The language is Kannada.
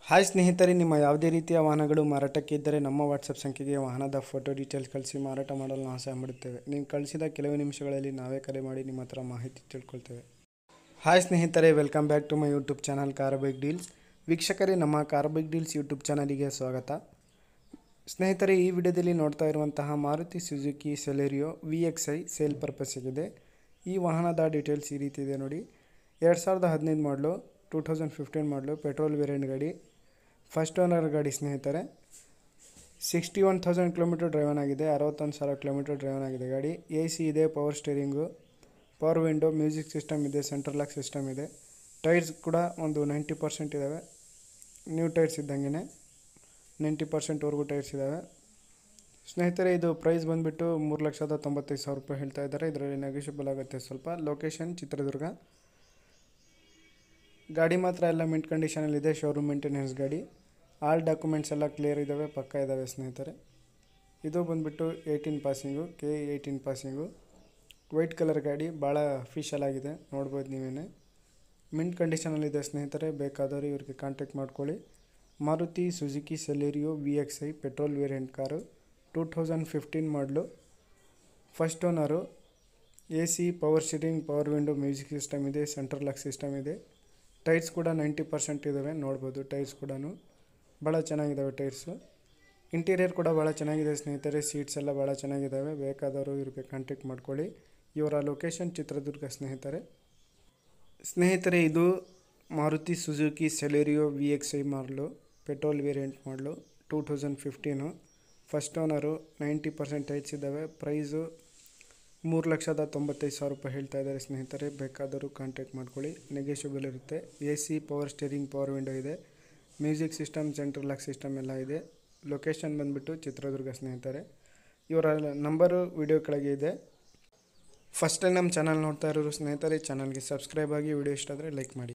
ಹಾಯ್ ಸ್ನೇಹಿತರೆ, ನಿಮ್ಮ ಯಾವುದೇ ರೀತಿಯ ವಾಹನಗಳು ಮಾರಾಟಕ್ಕೆ ಇದ್ದರೆ ನಮ್ಮ ವಾಟ್ಸಪ್ ಸಂಖ್ಯೆಗೆ ವಾಹನದ ಫೋಟೋ ಡೀಟೇಲ್ಸ್ ಕಳಿಸಿ ಮಾರಾಟ ಮಾಡಲು ನಾವು ಸಹಾಯ ಮಾಡುತ್ತೇವೆ. ನೀವು ಕಳಿಸಿದ ಕೆಲವು ನಿಮಿಷಗಳಲ್ಲಿ ನಾವೇ ಕರೆ ಮಾಡಿ ನಿಮ್ಮ ಹತ್ರ ಮಾಹಿತಿ ತಿಳ್ಕೊಳ್ತೇವೆ. ಹಾಯ್ ಸ್ನೇಹಿತರೆ, welcome back to my YouTube channel car bike deals. ವೀಕ್ಷಕರೇ, ನಮ್ಮ ಕಾರ್ ಬೈಕ್ ಡೀಲ್ಸ್ ಯೂಟ್ಯೂಬ್ ಚಾನಲಿಗೆ ಸ್ವಾಗತ. ಸ್ನೇಹಿತರೆ, ಈ ವಿಡಿಯೋದಲ್ಲಿ ನೋಡ್ತಾ ಇರುವಂತಹ Maruti Suzuki Celerio VXi sale ಪರ್ಪಸ್ಸಿಗಿದೆ. ಈ ವಾಹನದ ಡೀಟೇಲ್ಸ್ ಈ ರೀತಿ ಇದೆ ನೋಡಿ. 2015 ಮಾಡಲು, 2015 ಮಾಡಲು, ಪೆಟ್ರೋಲ್ ವೇರಿಯಂಟ್ ಗಾಡಿ, ಫಸ್ಟ್ ಓನರ್ ಗಾಡಿ ಸ್ನೇಹಿತರೆ. 61,000 ಕಿಲೋಮೀಟರ್ ಡ್ರೈವನ್ ಆಗಿದೆ. 61,000 ಕಿಲೋಮೀಟರ್ ಡ್ರೈವನ್ ಆಗಿದೆ ಗಾಡಿ. AC ಇದೆ, power steering, power window, music system ಇದೆ, ಸೆಂಟ್ರಲ್ ಲಾಕ್ ಸಿಸ್ಟಮ್ ಇದೆ. ಟೈರ್ಸ್ ಕೂಡ ಒಂದು 90% ಇದ್ದಾವೆ. ನ್ಯೂ ಟೈರ್ಸ್ ಇದ್ದಂಗೆ 90%ವರೆಗೂ ಟೈರ್ಸ್ ಇದ್ದಾವೆ ಸ್ನೇಹಿತರೆ. ಇದು ಪ್ರೈಸ್ ಬಂದುಬಿಟ್ಟು 3,95,000 ರೂಪಾಯಿ ಹೇಳ್ತಾ ಇದ್ದಾರೆ. ಇದರಲ್ಲಿ ನೆಗೋಷಿಯಬಲ್ ಆಗುತ್ತೆ ಸ್ವಲ್ಪ. ಲೊಕೇಶನ್ ಚಿತ್ರದುರ್ಗ. ಗಾಡಿ ಮಾತ್ರ ಎಲ್ಲ ಮಿಂಟ್ ಕಂಡೀಷನಲ್ಲಿದೆ, ಶೋರೂಮ್ ಮೇಂಟೆನೆನ್ಸ್ ಗಾಡಿ. ಆಲ್ ಡಾಕ್ಯುಮೆಂಟ್ಸ್ ಎಲ್ಲ ಕ್ಲಿಯರ್ ಇದ್ದಾವೆ, ಪಕ್ಕ ಇದ್ದಾವೆ ಸ್ನೇಹಿತರೆ. ಇದು ಬಂದುಬಿಟ್ಟು 18 passing, K18 passing, white colour ಗಾಡಿ, ಭಾಳ ಅಫಿಷಿಯಲ್ ಆಗಿದೆ, ನೋಡ್ಬೋದು ನೀವೇನೆ. ಮಿಂಟ್ ಕಂಡೀಷನಲ್ಲಿದೆ ಸ್ನೇಹಿತರೆ. ಬೇಕಾದವರು ಇವ್ರಿಗೆ ಕಾಂಟ್ಯಾಕ್ಟ್ ಮಾಡ್ಕೊಳ್ಳಿ. Maruti Suzuki Celerio VXi petrol variant car, 2015 ಮಾಡಲು, first owner. AC, power steering, power window, music system ಇದೆ, ಸೆಂಟ್ರಲ್ ಲಾಕ್ ಸಿಸ್ಟಮ್ ಇದೆ. ಟೈರ್ಸ್ ಕೂಡ 90% ಇದ್ದಾವೆ, ನೋಡ್ಬೋದು. ಟೈರ್ಸ್ ಕೂಡ ಭಾಳ ಚೆನ್ನಾಗಿದ್ದಾವೆ ಟೈರ್ಸು. ಇಂಟೀರಿಯರ್ ಕೂಡ ಭಾಳ ಚೆನ್ನಾಗಿದೆ ಸ್ನೇಹಿತರೆ. ಸೀಟ್ಸ್ ಎಲ್ಲ ಭಾಳ ಚೆನ್ನಾಗಿದ್ದಾವೆ. ಬೇಕಾದವರು ಇವ್ರಿಗೆ ಕಾಂಟ್ಯಾಕ್ಟ್ ಮಾಡ್ಕೊಳ್ಳಿ. ಇವರ ಲೊಕೇಶನ್ ಚಿತ್ರದುರ್ಗ ಸ್ನೇಹಿತರೆ. ಇದು ಮಾರುತಿ ಸುಜುಕಿ ಸೆಲೆರಿಯೋ VXi ಮಾಡಲು, ಪೆಟ್ರೋಲ್ ವೇರಿಯಂಟ್ ಮಾಡಲು, 2015. First owner. 90% ಟೈರ್ಸ್ ಇದ್ದಾವೆ. ಪ್ರೈಸು 3,95,000 ರೂಪಾಯಿ ಹೇಳ್ತಾ ಇದ್ದಾರೆ ಸ್ನೇಹಿತರೆ. ಬೇಕಾದರೂ ಕಾಂಟ್ಯಾಕ್ಟ್ ಮಾಡ್ಕೊಳ್ಳಿ, ನೆಗೋಷಿಯಬಲ್ ಇರುತ್ತೆ. AC, power steering, power window ಇದೆ, music system, central lock system ಎಲ್ಲ ಇದೆ. ಲೊಕೇಶನ್ ಬಂದುಬಿಟ್ಟು ಚಿತ್ರದುರ್ಗ ಸ್ನೇಹಿತರೆ. ಇವರ ನಂಬರು ವಿಡಿಯೋ ಕೆಳಗೆ ಇದೆ. ಫಸ್ಟ್ ಟೈಮ್ ನಮ್ಮ ಚಾನಲ್ ನೋಡ್ತಾ ಇರೋರು ಸ್ನೇಹಿತರೆ, ಚಾನಲ್ಗೆ ಸಬ್ಸ್ಕ್ರೈಬ್ ಆಗಿ. ವಿಡಿಯೋ ಇಷ್ಟ ಆದರೆ ಲೈಕ್ ಮಾಡಿ.